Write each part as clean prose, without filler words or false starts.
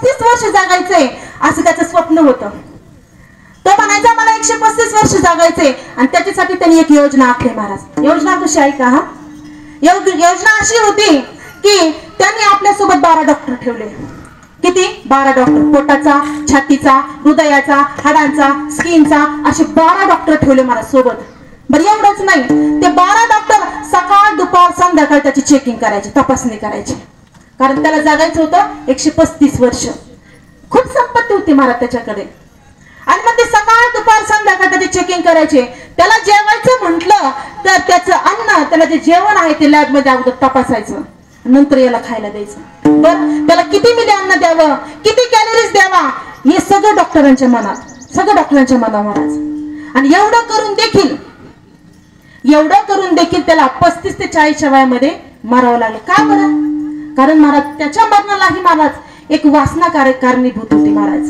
135 वर्ष जगायचंय असं त्याचं स्वप्न होतं. तो म्हणायचा मला 135 वर्ष जगायचे आणि त्याच्यासाठी त्यांनी एक योजना आखली महाराज. योजना कशी आहे का? योजना अशी होती की त्यांनी आपल्यासोबत 12 डॉक्टर ठेवले. किती? 12 डॉक्टर. पोटाचा, छातीचा, हृदयाचा, हाडांचा, स्किनचा असे 12 डॉक्टर ठेवले महाराज सोबत. बरं एवढंच नाही, ते 12 डॉक्टर सकाळ दुपार संध्याकाळ त्याची चेकिंग करायची, तपासणी करायची. कारण त्याला जगायचं होतं 135 वर्ष. खूप संपत्ती होती महाराज त्याच्याकडे. आणि मग ते सकाळ दुपार संध्याकाळ त्याची चेकिंग करायचे. त्याला जेवायचं म्हटलं तर त्याचं अन्न, त्याला जे जेवण आहे ते लॅब मध्ये अगोदर तपासायचं, नंतर याला खायला द्यायचं. बरं त्याला किती मिली अन्न द्यावं, किती कॅलरीज द्यावा, हे सगळं डॉक्टरांच्या मनात, सगळं डॉक्टरांच्या मनात महाराज. आणि एवढं करून देखील त्याला 35 ते 40च्या वयामध्ये मारावं लागलं. का बरं? कारण महाराज त्याच्या मरणालाही महाराज एक वासनाकारक कारणीभूत होती महाराज.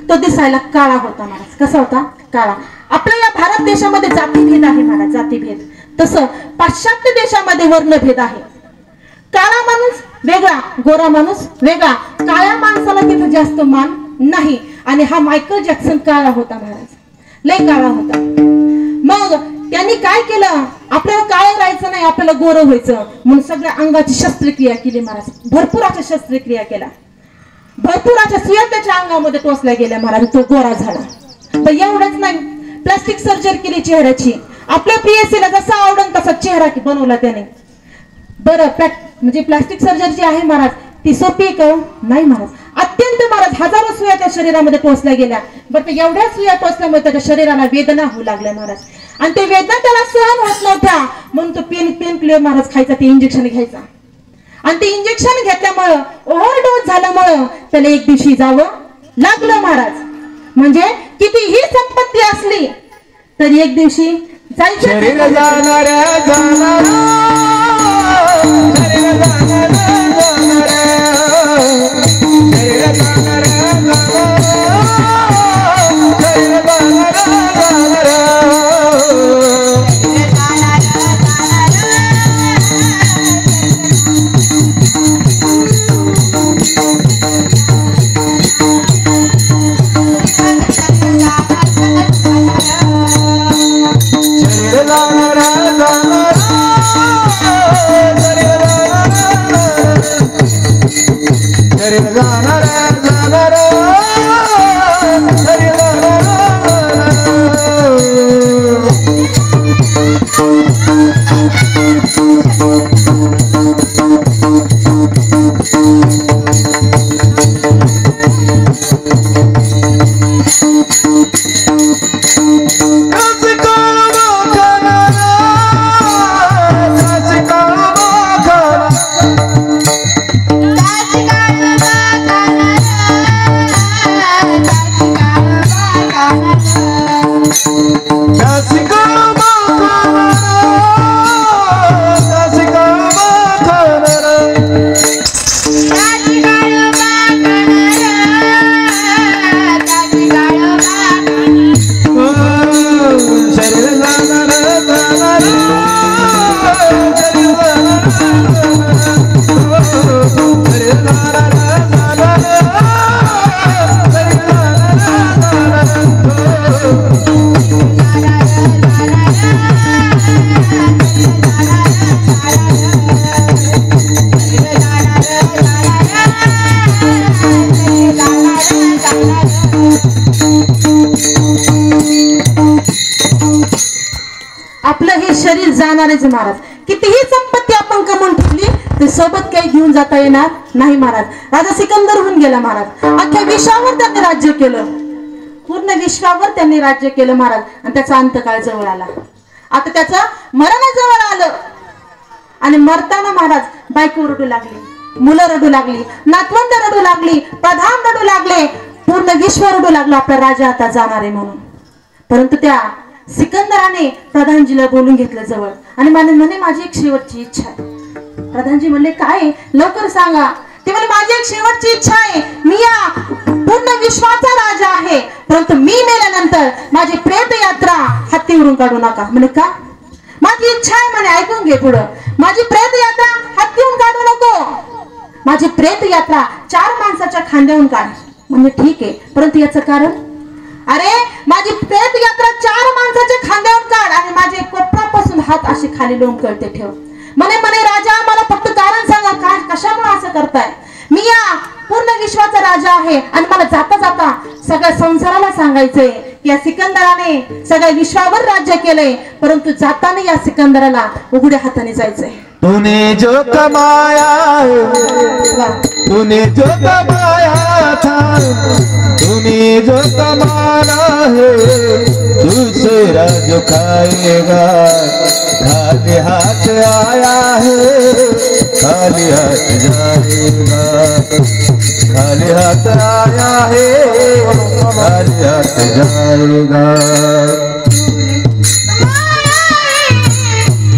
तो दिसायला काळा होता महाराज. कसा होता? काळा. आपल्या या भारत देशामध्ये जातीभेद आहे महाराज, जातीभेद. तसं पाश्चात्य देशामध्ये वर्णभेद आहे. काळा माणूस वेगळा, गोरा माणूस वेगळा. काळ्या माणसाला तिथे जास्त मान नाही. आणि हा मायकल जॅक्सन काळा होता महाराज, लय काळा होता. मग त्यांनी काय केलं? आपल्याला काळं राहायचं नाही, आपल्याला गोरं व्हायचं म्हणून सगळ्या अंगाची शस्त्रक्रिया केली महाराज. भरपूर अशा शस्त्रक्रिया केल्या, भरपूर अशा सुया त्याच्या अंगामध्ये टोचल्या गेल्या महाराज. तो गोरा झाला. पण एवढंच नाही, प्लास्टिक सर्जरी केली चेहऱ्याची. आपल्या प्रियसीला जसा आवडन तसा चेहरा बनवला त्याने. बरं म्हणजे प्लास्टिक सर्जरी जी आहे महाराज ती सोपी आहे का? नाही महाराज, अत्यंत महाराज. हजारो सुया त्या शरीरामध्ये टोचल्या गेल्या. बरं एवढ्या सुया टोचल्यामुळे त्याच्या शरीराला वेदना होऊ लागल्या महाराज. आणि ते वेदना त्याला सहन होत नव्हत्या म्हणून तो पेन क्लिअर महाराज खायचा, ते इंजेक्शन घ्यायचा. आणि ते इंजेक्शन घेतल्यामुळं, ओव्हरडोस झाल्यामुळं त्याला एक दिवशी जावं लागलं महाराज. म्हणजे कितीही संपत्ती असली तरी एक दिवशी शरीर जाणारच महाराज. कितीही संपत्ती आपण कमवून ठेवली ते सोबत काही घेऊन जाता येणार नाही महाराज. राजा सिकंदर होऊन गेला महाराज. अख्ख्या विश्वावर त्यांनी राज्य केलं, पूर्ण विश्वावर त्यांनी राज्य केलं महाराज. आणि त्याचा अंतकाळ जवळ आला. आता त्याचं मरण जवळ आलं. आणि मरताना महाराज बायको रडू लागली, मुलं रडू लागली, नातवंड रडू लागली, प्रधान रडू लागले, पूर्ण विश्व रडू लागलं आपला राजा आता जाणार आहे म्हणून. परंतु त्या सिकंदराने प्रधानजीला बोलून घेतलं जवळ आणि म्हणे माझी एक शेवटची इच्छा आहे. प्रधानजी म्हणले काय? लवकर सांगा. ते म्हणले माझी एक शेवटची इच्छा आहे. मी या पूर्ण विश्वाचा राजा आहे, परंतु मी मेल्यानंतर माझी प्रेत यात्रा हत्तीवरून काढू नका. म्हणे का? माझी इच्छा आहे म्हणे. ऐकून घे पुढं. माझी प्रेत यात्रा हत्तीवरून काढू नको. माझी प्रेत यात्रा 4 माणसाच्या खांद्यावरून काढ. म्हणजे ठीक आहे, परंतु याचं कारण? अरे माझी प्रेत यात्रा 4 माणसाच्या खांद्यावरून काढ आणि माझे कोपरापासून हात असे खाली लोंब कळते ठेव. म्हणे म्हणे राजा मला फक्त कारण सांगा, काय कशामुळे असं करताय? मी या पूर्ण विश्वाचा राजा आहे आणि मला जाता जाता सगळ्या संसाराला सांगायचंय की या सिकंदराने सगळ्या विश्वावर राज्य केलंय, परंतु जाताना या सिकंदराला उघड्या हाताने जायचंय. तूने जो कमाया तूने जो कमाया था, तूने जो कमाना है दूसरा जो खाएगा. खाली हाथ आया है खाली हाथ जाएगा. खाली हाथ आया है खाली हाथ जाएगा.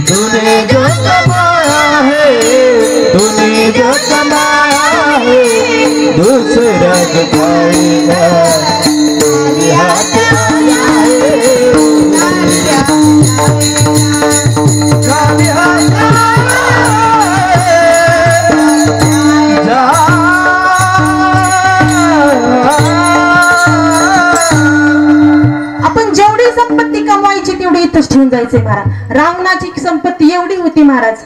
तूने जो कमाया है तूने जो कमाया है दूसरा जो खाएगा. खाली हाथ आया है खाली हाथ जा. आपण जेवढी संपत्ती कमवायची तेवढी इथंच ठेवून जायचंय महाराज. रावणाची संपत्ती एवढी होती महाराज,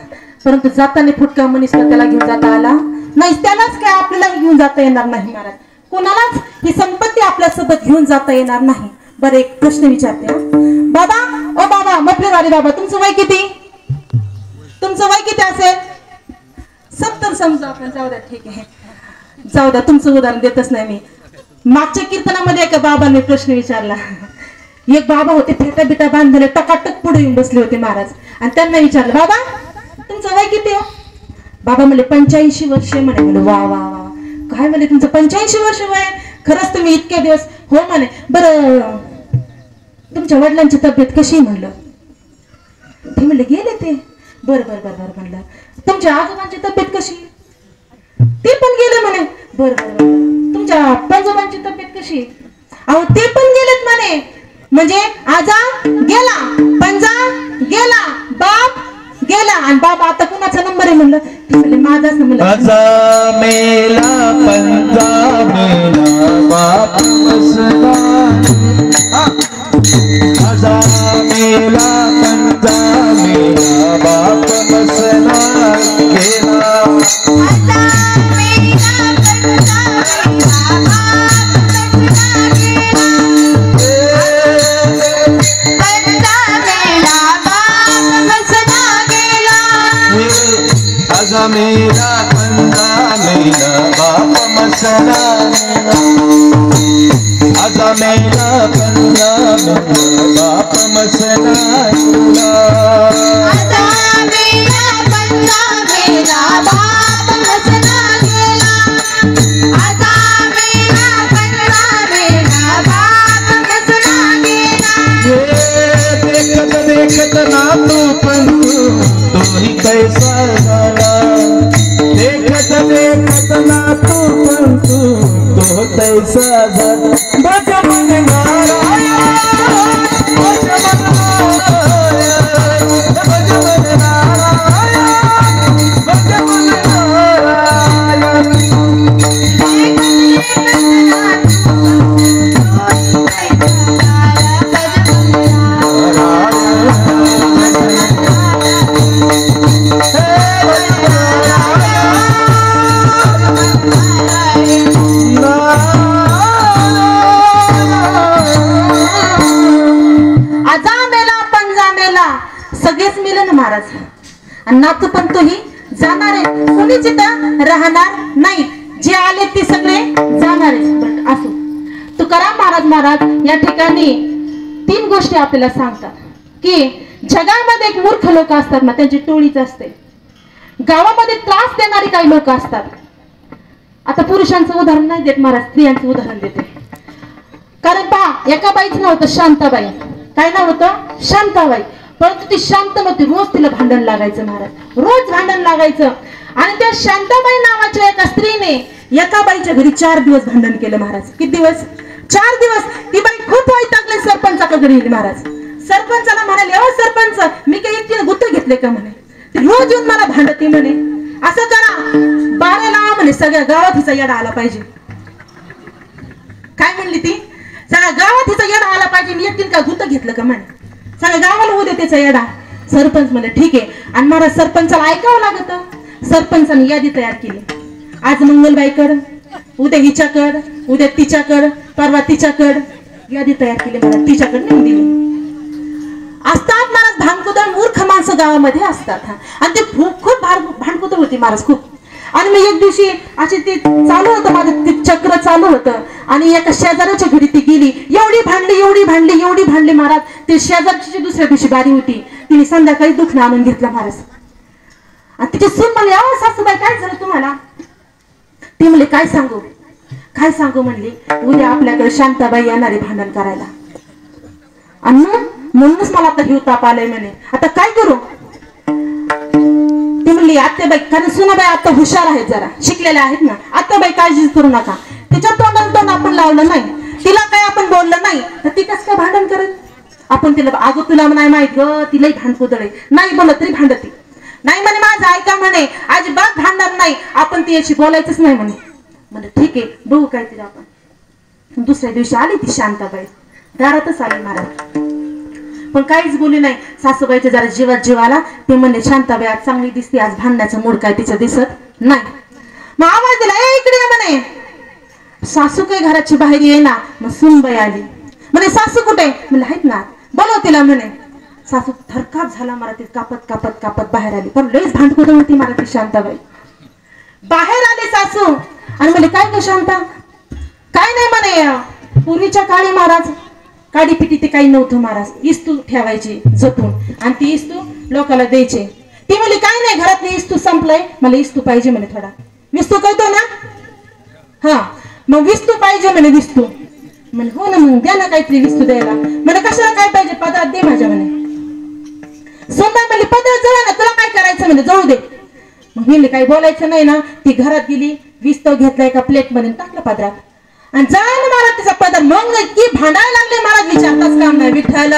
परंतु जाताना फुटका मनीसला त्याला घेऊन जाता आला नाही. त्यालाच काय आपल्याला घेऊन जाता येणार नाही महाराज. कोणालाच ही संपत्ती आपल्या सोबत घेऊन जाता येणार नाही. बरं एक प्रश्न विचारते हा. बाबा ओ बाबा म्हटले बाबा तुमचं वय किती? तुमचं वय किती असेल? 70 समजा आपण. जाऊ द्या ठीक आहे, जाऊ द्या, तुमचं उदाहरण देतच नाही मी. मागच्या कीर्तनामध्ये एका बाबांनी प्रश्न विचारला. एक बाबा होते फेटा बिटा बांधले टकाटक पुढे येऊन बसले होते महाराज आणि त्यांना विचारलं बाबा तुमचं वय किती हो? बाबा म्हणले 85 वर्ष. म्हणे वा वा वा काय म्हणे तुमचं 85 वर्ष वय? खरंच तुम्ही इतके दिवस? हो म्हणे. बरं तुमच्या वडिलांची तब्येत कशी? म्हणलं ते म्हणले गेले ते. बर बर बर बर म्हणलं तुमच्या आजोबांची तब्येत कशी? ते पण गेले म्हणे. बर बर बर. तुमच्या पंजोबांची तब्येत कशी? अहो ते पण गेलेत म्हणे. म्हणजे आजा गेला, पंजा गेला, बाप गेला आणि बाबा आता कुणाचा नंबर आहे? म्हणलं ते म्हणले माझाच नंबर. आजा मेला पंजा मेला बाप मसला. आजा मेला पंजा मेला बाप मसला गेला. आजा मेला पंजा मेला बाप मसला गेला. आजा मेला पंजा मेला बाप मसला गेला. आजा मेला पंजा मेला बाप मसला गेला. आजा मेला पंजा मेला बाप मसला गेला. देखत देखत ना तू पण तू ही कैसा झाला. देखत देखत ना तू पण तू कैसा झाला. बज मन नारायण बज मन नारायण बज मन नारायण बज मन नारायण. सगळेच मिळेल महाराज आणि नातू पण तोही जाणार आहे. कोणीच इथं राहणार नाही. जे आले ते सगळे जाणार आहे. असो तुकाराम महाराज या ठिकाणी 3 गोष्टी आपल्याला सांगतात की जगामध्ये एक मूर्ख लोक असतात ना, त्यांची टोळीच असते. गावामध्ये त्रास देणारी काही लोक असतात. आता पुरुषांचं उदाहरण नाही देत महाराज, स्त्रियांचं उदाहरण देते. कारण पहा एका बाईचं नाव होतं शांताबाई. काय नाव होतं? शांताबाई. परंतु ती शांत नव्हती. रोज तिला भांडण लागायचं महाराज, रोज भांडण लागायचं. आणि त्या शांताबाई नावाच्या एका स्त्रीने एका बाईच्या घरी 4 दिवस भांडण केलं महाराज. किती दिवस? 4 दिवस. ती बाई खूप वैतागली. सरपंचाकडे गेली महाराज. सरपंचाला म्हणाले अहो सरपंच मी काही एकटीने गुत्त घेतले का म्हणे. ती रोज येऊन मला भांडते म्हणे. असं करा, बारा लावा म्हणे, सगळ्या गावात हिचा येडा आला पाहिजे. काय म्हणली ती? सगळ्या गावात हिचा येडा आला पाहिजे. मी एकटीन का गुत घेतलं का म्हणे, सगळ्या गावाला होऊ दे त्याचा येडा. सरपंच म्हणे ठीक आहे. आणि मला सरपंचाला ऐकावं लागत. सरपंचाने यादी तयार केली. आज मंगलबाईकड, उद्या हिच्याकड, उद्या तिच्याकड, परवा तिच्याकड यादी तयार केली. मला तिच्याकडे नेऊन दिली. असतात महाराज भांडकुदळ, मूर्ख माणसं गावामध्ये असतात. आणि ते खूप भांडकुदळ होती महाराज, खूप. आणि मी एक दिवशी अशी ती चालू होतं, माझं ते चक्र चालू होतं. आणि एका शेजाऱ्याच्या घरी ती गेली. एवढी भांडली महाराज. ते शेजारची दुसऱ्या दिवशी बारी होती. तिने संध्याकाळी दुखणं आणून घेतलं महाराज. आणि तिची सून म्हणली, अहो सासूबाई काय झालं तुम्हाला? ती म्हणली काय सांगू म्हणली, उद्या आपल्याकडे शांताबाई येणारे भांडण करायला. आणि म्हणूनच मला आता हिव ताप आलाय म्हणे. आता काय करू? ती म्हणली आत्याबाई, कारण सुनाबाई आता हुशार आहेत, जरा शिकलेल्या आहेत ना. आत्याबाई काळजी करू नका. तिच्या तोंडाला तोंड आपण लावलं नाही, तिला काय आपण बोललं नाही, तर ती कसं काय भांडण करत? आपण तिला अगं तुला नाही माहित ग, तिलाही भांडकुदळ आहे, नाही बोलत तरी भांडती. नाही म्हणे माझं ऐका म्हणे, अजिबात भांडणार नाही आपण, तिच्याशी बोलायचंच नाही म्हणे. म्हणजे ठीक आहे, बघू काय तिला आपण. दुसऱ्या दिवशी आली ती शांताबाई, दारातच आली महाराज. पण काहीच बोलली नाही. सासूबाईच्या जरा जीवात जीव आला. ते म्हणले शांताबाई आज चांगली दिसते, आज भांडण्याचं मूड काय तिचं दिसत नाही. मग आवाज दिला, ए इकडे ये म्हणे. सासू काही घराची बाहेर ये ना. मग सुनबाई आली. म्हणे सासू कुठे? म्हणजे आहेत ना, बोलव तिला म्हणे. सासू थरकाप झाला मला, ते कापत बाहेर आली. पण लईच भांडकुदळ होती मला ती शांताबाई. बाहेर आली सासू आणि म्हणे काय ग शांता? काय नाही म्हणे, पूर्वीच्या काळी महाराज काडी पिटी ते काही नव्हतं महाराज. इस्तू ठेवायची जपून आणि ती इस्तू लोकांना द्यायचे. ती म्हणली काय नाही, घरातली इस्तू संपलंय, मला इस्तू पाहिजे म्हणे थोडा. विस्तू कळतो ना? हा, मग विस्तू पाहिजे म्हणे. विस्तू म्हणे हो ना, मग द्या ना काहीतरी विस्तू द्यायला. म्हणे कशाला काय पाहिजे? पदार्थ दे माझ्या म्हणे. सोमवार म्हणली पदार्थ जवळ ना, तुला काय करायचं म्हणे, जाऊ दे. मग म्हणले काही बोलायचं नाही ना. ती घरात गेली, विस्तव घेतला एका प्लेट मध्ये टाकला पदरात आणि जायला महाराज तिचा पदर. मग इतकी भांडायला लागले महाराज, विचारताच काम नाही. विठ्ठल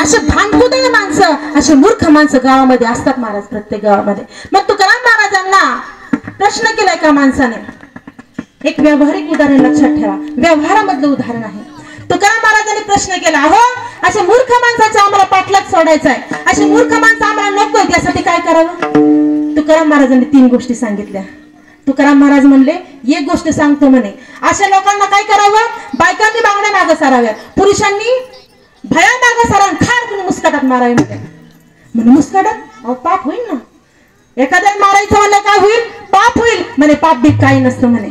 असे भांडकुदळ माणसं, असे मूर्ख माणसं गावामध्ये असतात महाराज, प्रत्येक गावामध्ये. मग तुकाराम महाराजांना प्रश्न केलाय का माणसाने? एक व्यावहारिक उदाहरण लक्षात ठेवा, व्यवहारामधलं उदाहरण आहे. तुकाराम महाराजांनी प्रश्न केला, हो असे मूर्ख माणसाचे आम्हाला पाठलाग सोडायचा आहे, असे मूर्ख माणसं आम्हाला नको, त्यासाठी काय करावं? तुकाराम महाराजांनी 3 गोष्टी सांगितल्या. तुकाराम महाराज म्हणले एक गोष्ट सांगतो म्हणे, अशा लोकांना काय करावं? बायकांनी बांगड्या मागं साराव्या, पुरुषांनी भया मागं सारावं, खार कुणी मुस्काटात मारावी म्हणे. मुस्काटात? अहो पाप होईल ना. एखाद्याला मारायचं म्हणलं काय होईल? पाप होईल म्हणे. पाप बीप काही नसतं म्हणे,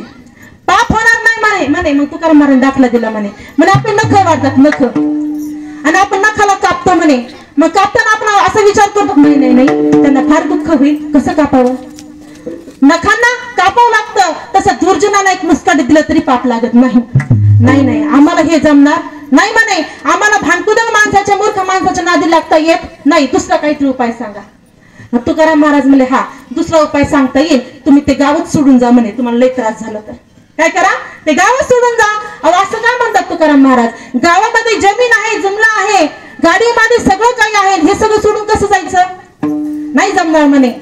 पाप होणार नाही म्हणे. मग तुकाराम महाराज दाखला दिला म्हणे. आपले नख वाढतात, नख, आणि आपण नखाला कापतो म्हणे. मग कापताना आपण असा विचार करतो नाही त्यांना फार दुःख होईल, कसं कापावं? नखांना कापावं लागतं. तसं दुर्जनाला एक मुस्काट दिलं तरी पाप लागत नाही. आम्हाला हे जमणार नाही म्हणे. आम्हाला भांडकुदळ माणसाच्या, मूर्ख माणसाच्या नादी लागता येत नाही. दुसरा काहीतरी उपाय सांगा. मग तुकाराम महाराज म्हणले हा दुसरा उपाय सांगता येईल, तुम्ही ते गावच सोडून जा म्हणे. तुम्हाला लय त्रास झाला तर काय करा? ते गावच सोडून जा. अहो असं काय म्हणतात तुकाराम महाराज? गावामध्ये जमीन आहे, जुमला आहे, गाडी माडी सगळं काही आहे, हे सगळं सोडून कसं जायचं? नाही जमणार म्हणे.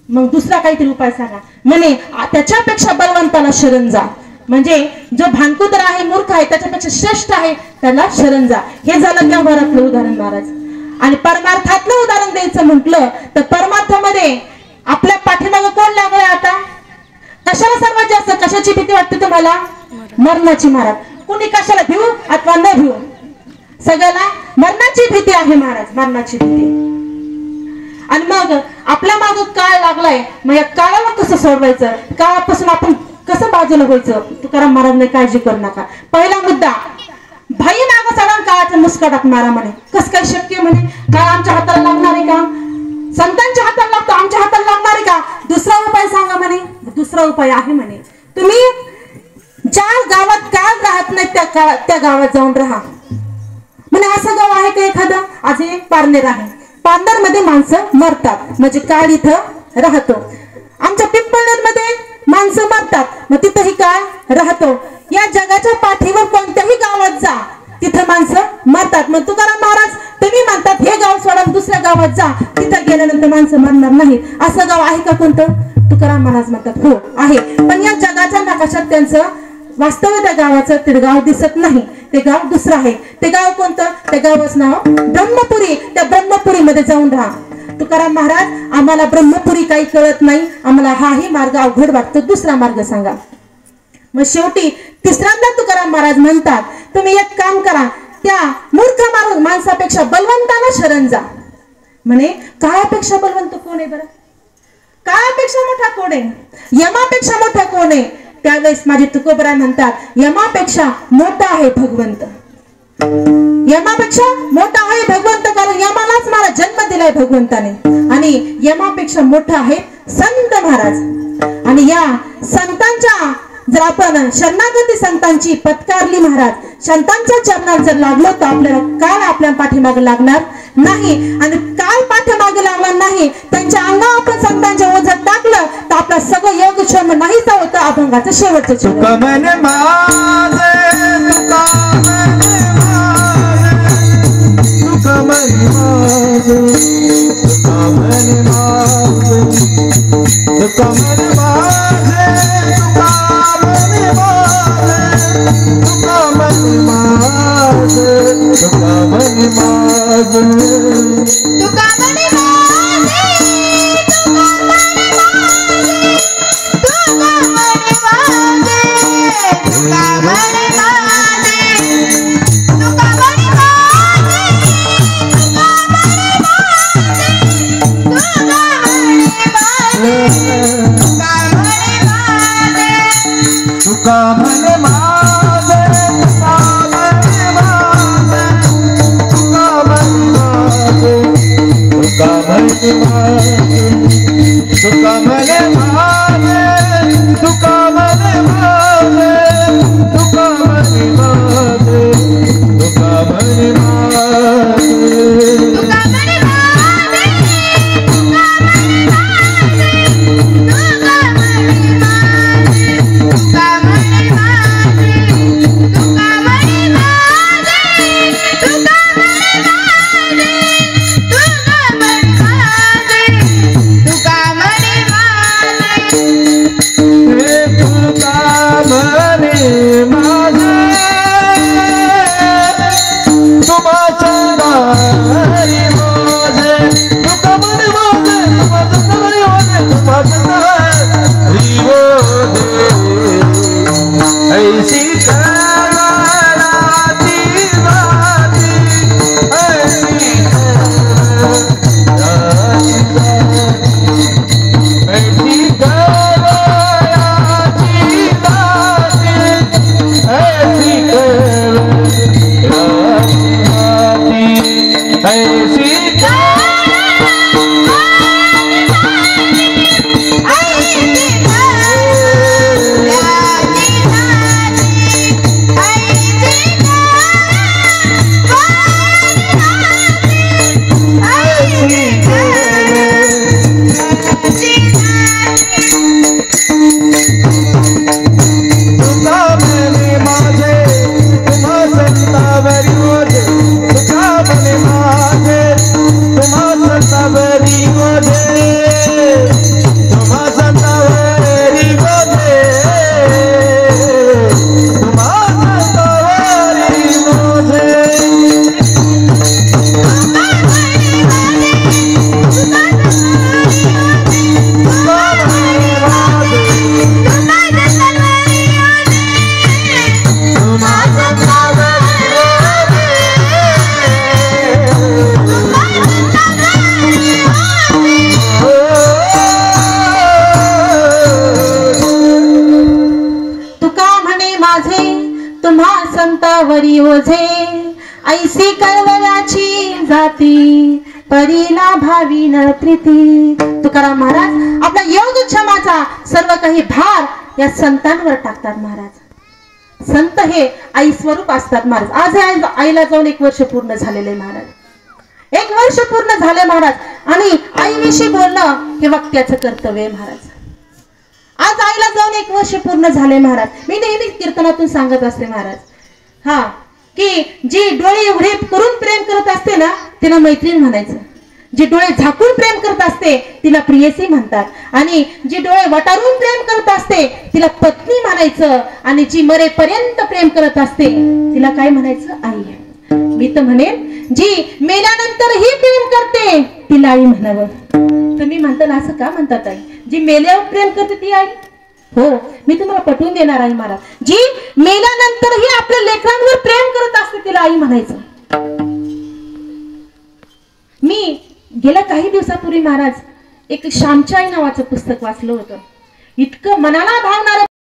मग दुसरा काहीतरी उपाय सांगा म्हणे. त्याच्यापेक्षा बलवंताला शरण जा. म्हणजे जो भांडकुदळ आहे, मूर्ख आहे, त्याच्यापेक्षा श्रेष्ठ आहे, त्याला शरण जा. हे झालं व्यवहारातलं उदाहरण महाराज. आणि परमार्थातलं उदाहरण द्यायचं म्हटलं तर परमार्थामध्ये आपल्या पाठीमागं कोण लागलंय आता? कशाला सर्वात जास्त कशाची भीती वाटते तुम्हाला? मरणाची महाराज. कुणी कशाला भिवू अथवा न भिवू, सगळ्याला मरणाची भीती आहे महाराज, मरणाची भीती. आणि मग आपल्या मागं काळ लागलाय, मग या काळाला कसं सोडवायचं? काळापासून आपण कसं बाजूला व्हायचं? तुकाराम महाराजने काळजी करू नका. पहिला मुद्दा, भाई मागं साडा काळाच्या मुस्काटात मारा म्हणे. कसं काय शक्य म्हणे? काळ आमच्या हाताला लागणार आहे का? संतांच्या हाताला लागतो, आमच्या हाताला लागणार आहे का? दुसरा उपाय सांगा म्हणे. दुसरा उपाय आहे म्हणे, तुम्ही ज्या गावात काळ राहत नाही त्या गावात जाऊन राहा म्हणे. असं गाव आहे का एखादं? आज एक पारनेर आहे, पारनेर मध्ये माणसं मरतात म्हणजे काळ इथं राहतो. आमच्या पिंपळनेर मध्ये माणसं मरतात, मग तिथंही काळ राहतो. या जगाच्या पाठीवर कोणत्याही गावात जा, तिथं माणसं मरतात. मग तुकाराम महाराज तुम्ही म्हणतात हे गाव सोडून दुसऱ्या गावात जा, तिथं गेल्यानंतर माणसं मरणार नाहीत. असं गाव आहे का कोणतं? तुकाराम महाराज म्हणतात हो आहे. पण या जगाच्या नकाशात त्यांचं वास्तव्य त्या गावाचं ते गाव दिसत नाही. ते गाव दुसरं आहे. ते गाव कोणतं? त्या गावाचं नाव ब्रह्मपुरी. त्या ब्रह्मपुरीमध्ये जाऊन राहा. तुकाराम महाराज आम्हाला ब्रह्मपुरी काही कळत नाही, आम्हाला हाही मार्ग अवघड वाटतो, दुसरा मार्ग सांगा. मग शेवटी तिसऱ्यांदा तुकाराम महाराज म्हणतात तुम्ही एक काम करा, त्या मूर्ख माणसापेक्षा बलवंताला शरण जा. म्हणे काळापेक्षा बलवंत कोण आहे बरं? काळापेक्षा मोठा कोण आहे? यमापेक्षा मोठा कोण आहे? त्यावेळेस माझे तुकोबराय म्हणतात यमापेक्षा मोठा आहे भगवंत. यमापेक्षा मोठा आहे भगवंत, कारण यमालाच मला जन्म दिलाय भगवंताने. आणि यमापेक्षा मोठा आहे संत महाराज. आणि या संतांच्या जर आपण शरणागती संतांची पत्कारली महाराज, संतांच्या चरणात जर लागलो तर आपल्याला काळ आपल्या पाठीमागे लागणार नाही. आणि काळ पाठीमागे लागणार नाही, त्यांच्या अंगावर आपण संतांच्या ओझात टाकलं तर आपला सगळं योगक्षेम नाहीच होतं. अभंगाचं शेवटचं संतावरी ओझे ऐसी कळवळाची जाती परीला भावी न प्रीती. तुकाराम महाराज आपला योगक्षेमाचा सर्व काही भार या संतांवर टाकतात महाराज. संत हे आई स्वरूप असतात महाराज. आज आईला जाऊन 1 वर्ष पूर्ण झालेले महाराज. 1 वर्ष पूर्ण झाले महाराज. आणि आईविषयी बोलणं हे वक्त्याचं कर्तव्य महाराज. आज आईला जाऊन 1 वर्ष पूर्ण झाले महाराज. मी नेहमी कीर्तनातून सांगत असते महाराज. हा की जी डोळे उघडे करून प्रेम करत असते ना तिला मैत्रीण म्हणायचं, जी डोळे झाकून प्रेम करत असते तिला प्रियसी म्हणतात आणि जी डोळे वटारून प्रेम करत असते तिला पत्नी म्हणायचं आणि जी मरेपर्यंत प्रेम करत असते तिला काय म्हणायचं? आई. मी तर म्हणेन जी मेल्यानंतरही प्रेम करते तिला आई म्हणावं. तुम्ही म्हणताल असं का म्हणतात आई? जी मेल्यावर प्रेम करते ती आई? हो, मी तुम्हाला पटवून देणार आहे महाराज. जी मेल्यानंतरही आपल्या लेकरांवर प्रेम करत असते तिला आई म्हणायचं. मी गेल्या काही दिवसापूर्वी महाराज एक श्यामची आई नावाचं पुस्तक वाचलं होतं. इतकं मनाला भावणारं